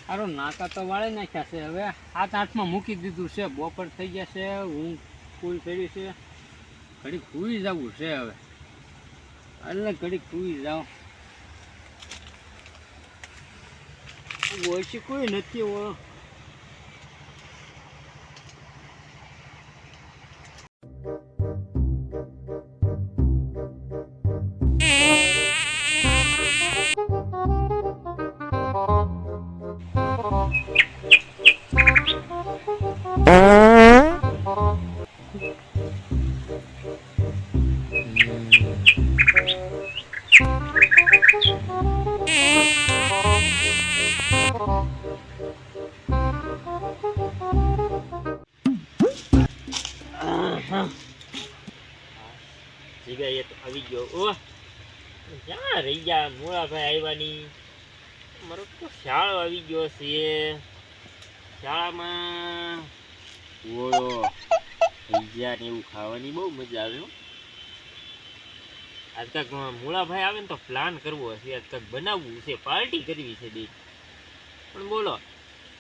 સારો નાકા તો વાળી નાખ્યા છે. હવે 7-8માં મૂકી દીધું છે. બપોર થઈ ગયા છે. હું ફૂલ ચડી છે. ઘડીક સૂઈ જવું છે હવે. એટલે ઘડીક સૂઈ જાઉં. ઓછી કોઈ નથી. જીગા એ તો આવી ગયો. ઓ ક્યાં રહી ગયા મોળાભાઈ આવ્યાની? મારો તો શાળો આવી ગયો છે. શાળામાં ઓળો ભજીયા ને એવું ખાવાની બહુ મજા આવે. આજ કાંક મોળાભાઈ આવે ને તો પ્લાન કરવો છે. આજ કાંક બનાવવું છે, પાર્ટી કરવી છે દી. પણ બોલો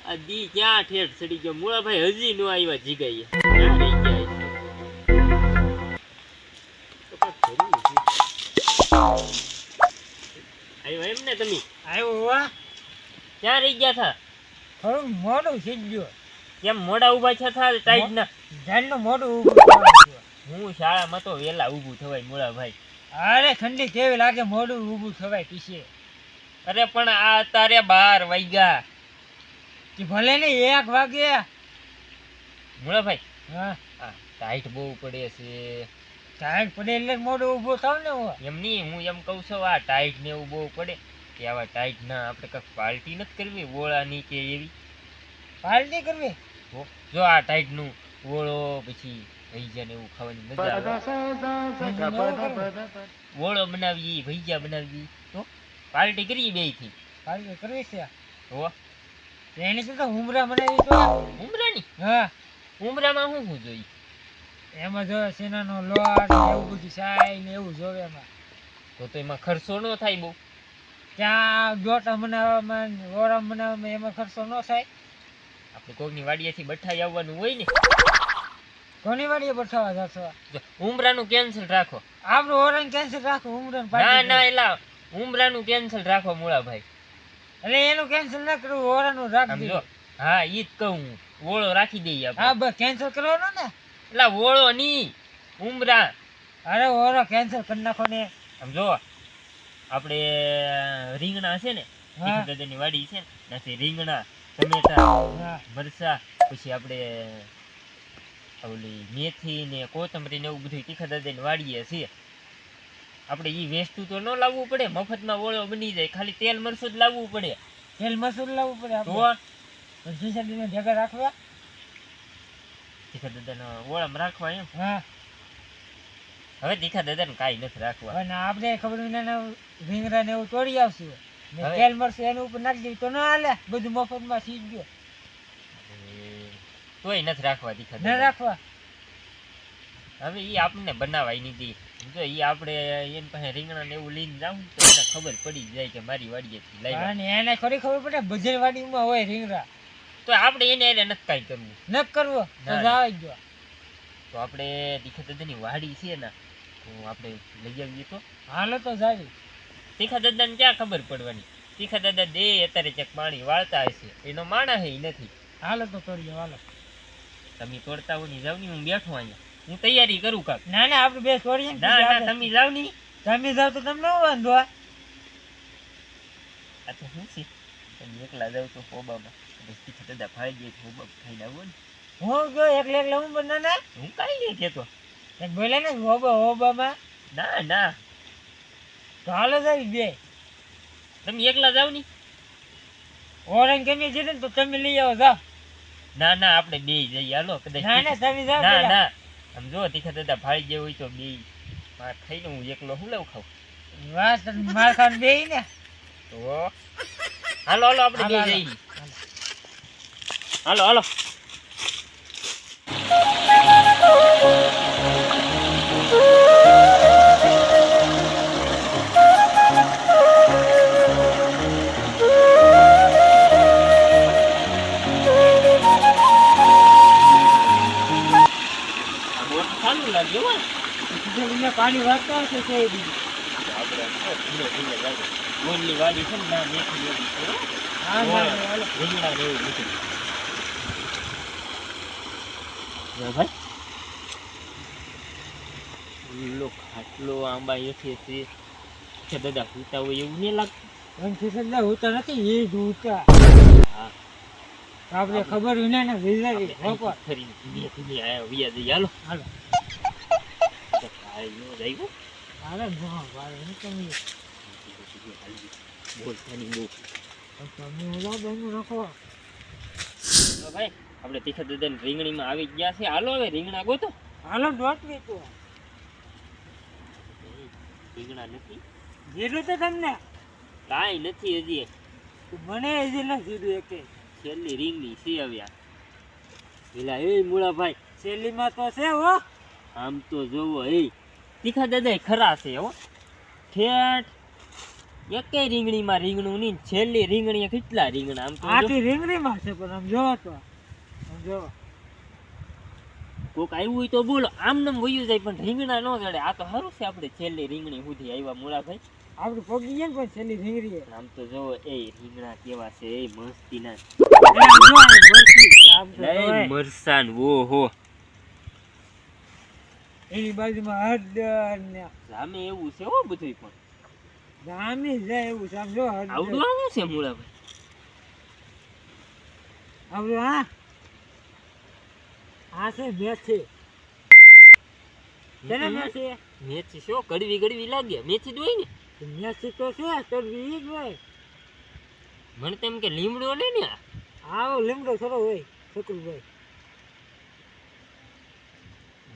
આ દી ક્યાં ઠેઠ ચડી ગયો? મોળાભાઈ હજી નો આવ્યા. જીગાઈએ ક્યાં રહી ગયા? આવ્યો એમ ને તમે? આવ્યો વા. ક્યાં રહી ગયા હતા? થોડું મોડું થઈ ગયું. કેમ મોડા ઉભા થયા? ટાઈટ ના જાનનું મોડું ઊભું થયું. હું શાળામાં તો વેલા ઊભું થવાય મોળાભાઈ. અરે ઠંડી કેવી લાગે, મોડું ઊભું થવાય પીછે. અરે પણ આ અત્યારે 12 વાગ્યા. ભલે ને 1 વાગે. મોળાભાઈ હા ટાઈટ બહુ પડે છે. ટાઈટ પડે એટલે મોડું ઊભું થાવ ને. એમ નહીં, હું એમ કહું છું આ ટાઈટ ને એવું બહુ પડે કે આવા ટાઈટ ના આપણે કંઈક પાર્ટી નથી કરવી ઓળાની કે એવી? પાર્ટી કરવી? જો આ ટાઈટ નું ઓળો પછી ભજીયા ને એવું ખાવાની મજા આવે. ઓળો બનાવીએ, ભજીયા બનાવીએ, તો પાર્ટી કરીએ બે થી. પાર્ટી કરવી છે હો એની તો ઉમરા બનાવી તો. ઉમરાની? હા. ઉમરામાં શું શું જોઈએ? એમાં જો સેનાનો લોટ ને એવું બધું સાય ને એવું જોવે એમાં. તો એમાં ખર્ચો ન થાય બહુ? ત્યાં ગોટા બનાવવામાં ઓરમ બનાવવામાં એમાં ખર્ચો ન થાય. આપણે કોકની વાડીએથી બઠાઈ આવવાનું હોય ને. કોની વાડીએ બઠાવા જશો? ઉમરાનું કેન્સલ રાખો. આપણું ઓરમ કેન્સલ રાખો. ઉમરાનું ના ના એલા ઉમરાનું કેન્સલ રાખો મોળાભાઈ. એટલે એનું કેન્સલ ના કરવું, ઓરાનું રાખજો. હા ઈ જ કહું, ઓળો રાખી દઈએ આપણે. હા બસ કેન્સલ કરવાનો ને. એટલે ઓળો ની ઉમરા. અરે ઓરો કેન્સલ કરી નાખો ને. સમજો આપણે રીંગણા છે ને, દાદાની વાડી છે ને, ત્યાંથી રીંગણા, ટમેટા, મરચા, પછી આપણે ઓલી મેથી ને કોથમરી ને એવું બધું તીખા દાદાની વાડીએ છે. આપણે ઈ વેસ્ટું તો ન લાવવું પડે, મફતમાં ઓળો બની જાય. ખાલી તેલ મરચું જ લાવવું પડે. તેલ મરચું લાવવું પડે તો સોસાયટીને ભેગા રાખવા. તીખા દાદાના ઓળામાં રાખવા એમ? હા. હવે તીખા દાદાને કાંઈ નથી રાખવા. અને આપણે ખબર વિના રીંગણા ને એવું તોડી આવશું ને તેલ મરચું એની ઉપર નાખી દઈએ તો ન હાલે? બધું મફતમાં સીજ ગયો તોય નથી રાખવા તીખા ન રાખવા. હવે ઈ આપણને બનાવાય નથી. જો ઈ આપણે એની પાસે રીંગણા ને એવું લઈને જાવ તો એને ખબર પડી જાય કે મારી વાડીએથી લાવ્યા. અને એને ખરી ખબર પડે બજાર વાડીમાં હોય રીંગણા, તો આપણે એને એને નથી કાંઈ કરવું. ન કરવો તો જાવ ગયો. તો આપણે તીખા દાદાની વાડી છે ને, તો આપણે લઈ આવીએ તો હાલો તો જાવી. તીખા દાદાને ક્યાં ખબર પડવાની? તીખા દાદા દે અત્યારે ચેક પાણી વાળતા હશે, એનો માણા હે નથી. હાલો તો તોડીએ. હાલો તમે તોડતા હોય ને જાવ ની, હું બેઠો અહીંયા, હું તૈયારી કરું કાક. ના ના આપણે બે તોડીએ. ના ના તમે જાવ ની. તમે જાવ તો તમને વાંધો. આ તો શું છે, તમે એકલા જાવ તો હોબામાં તીખા દાદા ફાઈ જાય હોબા ખાઈને આવો ને. હું જો એકલા એકલા હું બનાના હું કાંઈ નહીં કહેતો. બોલે ને હોબામાં. ના ના તો હાલો જાવી બે. તમે એકલા જાવ ની. ઓરેન્જ ગમે છે ને તો તમે લઈ આવો. જાઓ. ના ના આપણે બે જઈએ હાલો. કદાચ ના ના તમે જાઓ. ના ના આમ જો તીખા દાદા ફાઈ જાય હોય તો બે માર ખાઈને હું એકલો હું લઉં ખાઉં? વાહ તમે માર ખાન બે ને. તો હાલો હાલો આપણે બે જઈએ. હાલો હાલો. પાણી વાળતા હશે છે એ બીજું. આપણે આમ તો ધીમે ધીમે જાવું. ઓલી વાડી છે ને ના મેથી એવી છે હો. હા ના ના, હાલો. રીંગણા ને એવું બધું. જો ભાઈ ઓલો ખાટલો આંબા એઠે છે કે દાદા પૂતા હોય એવું નહીં લાગતું. એમથી સદા હોતા નથી એ જ હોતા. હા આપણે ખબર વિના ને વિચારી આપણે હોકો. અહીંથી ફરીને ધીમે ધીમે આયા વિયા જઈએ હાલો. હાલો તો ભાઈ નો જાય હો. હાલો જો ભાઈ હું તમે બોલતાની બહુ. તમે ઓલા બેનું રાખો. તો ભાઈ આપણે તીખા દાદાની રીંગણીમાં આવી ગયા છે. હાલો હવે રીંગણા ગોતો. હાલો દોટવી તો રીંગણા નથી જીરું તો તમને કાંઈ નથી હજી. મને હજી ના જીરું એકે છેલ્લી રીંગણી છે હવે આ. પેલા એ મૂળાભાઈ શેલીમાં તો છે હો. આમ તો જોવો એ તીખા દાદા ખરા છે હો. ઠેઠ એકેય રીંગણીમાં રીંગણું નહીં. છેલ્લી રીંગણી કેટલા રીંગણા આમ તો જો. આથી રીંગણીમાં છે પણ આમ જોવો તો આમ જોવો. કોક આવ્યું હોય તો બોલો. આમ નામ વયું જાય પણ રીંગણા ન જડે. આ તો સારું છે આપણે છેલ્લી રીંગણી સુધી આવ્યા મૂળાભાઈ. આપણે પગી ગયા ને પણ છેલ્લી રીંગણી આમ તો જોવો એ રીંગણા કેવા છે એ મસ્તીના. મરસાન ઓહો એની બાજુમાં હળદર ને સામે એવું છે હો બધું પણ. જામી જાય એવું છે આમ જો આવડું હળદર આવું છે મૂળાભાઈ. આપણું હા આ છે મેથી છે ને મેથી મેથી શું કડવી કડવી લાગે. મેથી જ હોય ને. મેથી તો છે તરવી ઈ જ હોય. મને તેમ કે લીમડો ને ને આ. આવો લીમડો થોડો હોય છોકરું ભાઈ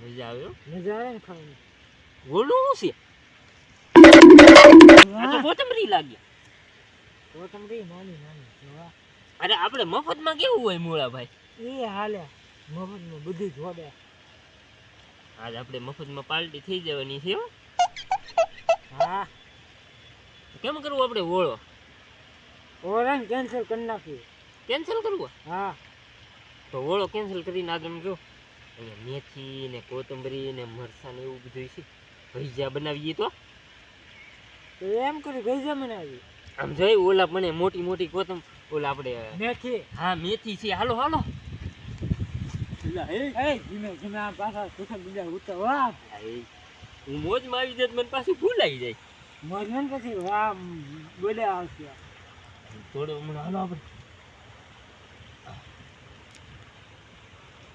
મજા આવે હો. મજા આવે ને ખાવાની. ઓલું શું છે? આ તો કોથમરી લાગે. કોથમરી નાની નાની જોવા. અરે આપણે મફતમાં કેવું હોય મૂળાભાઈ? એ હાલે મફતમાં બધું જોડે. આજ આપણે મફતમાં પાર્ટી થઈ જવાની છે હો. હા કેમ કરવું આપણે ઓળો? ઓરાન કેન્સલ કરી નાખ્યું. કેન્સલ કરવું? હા તો ઓળો કેન્સલ કરીને આ તમે જો અહીંયા મેથી ને કોથમરી ને મરચાં ને એવું બધું છે. ભજીયા બનાવીએ તો તો એમ કરી ગઈ મને આવી આમ જોઈ ઓલા પણ મોટી મોટી કોથમ ઓલા આપણે મેથી. હા મેથી છે. હાલો હાલો. એ ધીમે ધીમે આ પાછા સુખા બીજા ઉતર વાહ હું મોજમાં આવી જાય તો મને પાછું ભૂલાઈ જાય. મજન પછી વાહ બોલે આવશે. થોડો હમણાં હાલો આપણે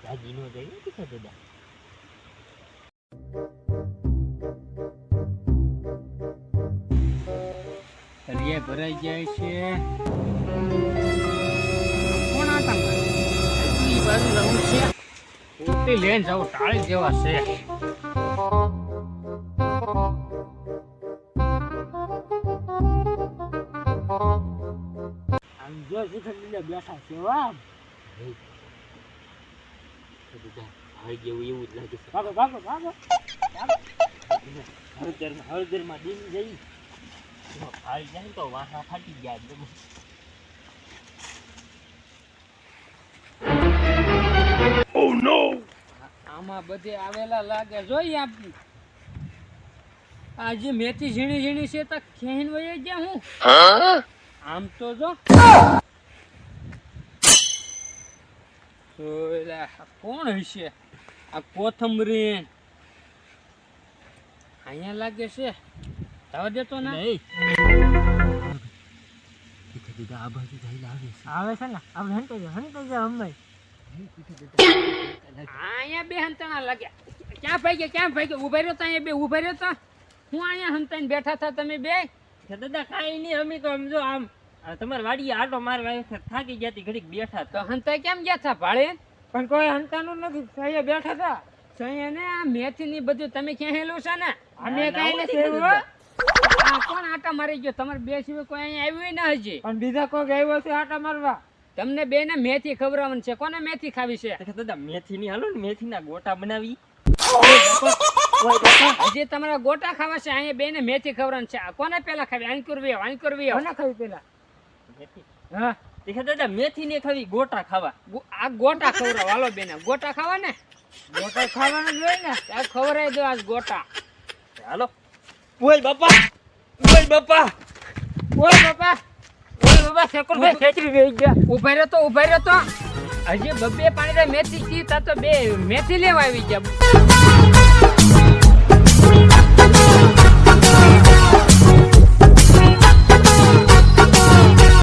રાજી નો જાય ને તીખા દાદા. તળિયે ભરાઈ જાય છે. કોણ આટા મારે? ઈ બાજુ જવું છે. પોતે લઈને જાવ ટાળી જેવા છે. આમ જો સુખા બીજા બેઠા છે વાહ. બધા હાઈ ગયું એવું જ લાગે છે. ભાગો ભાગો ભાગો હળદરમાં દીની જઈ હારી જાય ને તો વાસા ફાટી ગયા એકદમ. આમાં બધે આવેલા લાગે જોઈ આપી. આ જે મેથી ઝીણી ઝીણી છે તો ખેહીને વહી ગયા હું. આમ તો જો ઓલા આ કોણ હશે? આ કોથમરી અહીંયા લાગે છે. થવા દેતો ના. નહીં તીખા દાદા આ બાજુ જઈને આવે છે. આવે છે ને આપણે હંતાઈ જાય હમણાં. અહીંયા બે હંતાણા લાગ્યા. ક્યાં ભાઈ ઉભા રહ્યો તો અહીંયા બે ઉભા રહ્યો તો હું અહીંયા હંતાઈને બેઠા હતા તમે બે. દાદા કાંઈ નહીં અમે તો આમ જો આમ તમારી વાડીએ આટો મારવા થાકી ગયા તી ઘડીક બેઠા તો હતા. હંતાઈ કેમ ગયા હતા ભાડે? પણ કોઈ હંતાનું નથી અહીંયા બેઠા હતા. સહી ને આ મેથી ની બધું તમે ક્યાં હેલું છે ને? અમે ના, કઈ ના, નથી નથી આવ્યું હો. આ કોણ આટા મારી ગયો? તમારે બે સિવાય કોઈ અહીંયા આવ્યું ના હજી. પણ બીજા કોઈ આવ્યો છે આટા મારવા. તમને બે ને મેથી ખવડાવવાની છે. કોને મેથી ખાવી છે? દાદા મેથી ની હાલો ને મેથીના ગોટા બનાવી. હજી તમારા ગોટા ખાવા છે. અહીંયા બે ને મેથી ખવડાવવાની છે. આ કોને પેલા ખાવી? આની કરવી કોને ખાવી પેલા? મેથી હા તીખા દાદા મેથી ને ખાવી ગોટા ખાવા. આ ગોટા ખવડાવ. હાલો બેન ગોટા ખાવા ને? મોટા ખાવાનું જ હોય ને. આ ખવડાવી દો આજ ગોટા. હાલો ઓય બાપા ઓય બાપા ઓય બાપા શેકુરભાઈ ખેંચી રહી ગયા. ઉભા રહ્યો તો હજી બબ્બે પાણી મેથી કી તા તો બે મેથી લેવા આવી ગયા.